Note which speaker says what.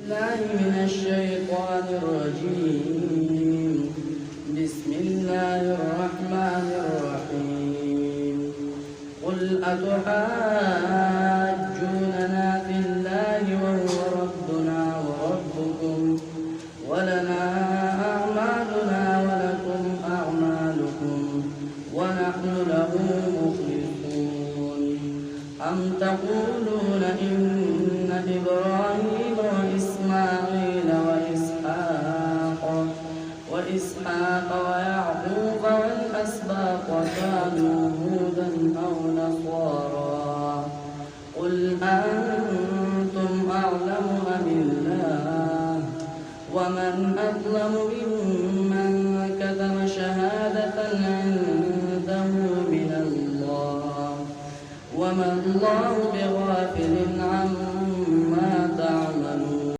Speaker 1: بالله من الشيطان الرجيم. بسم الله الرحمن الرحيم. قل أتحاجوننا في الله وهو ربنا وربكم ولنا أعمالنا ولكم أعمالكم ونحن له مخلصون. أم تقولون إن إبراهيم وإسماعيل وإسحاق ويعقوب والأسباط كانوا هودا أو نصارى؟ قل أنتم أعلم أم الله؟ ومن أظلم ممن كتم شهادة عنده من الله وما الله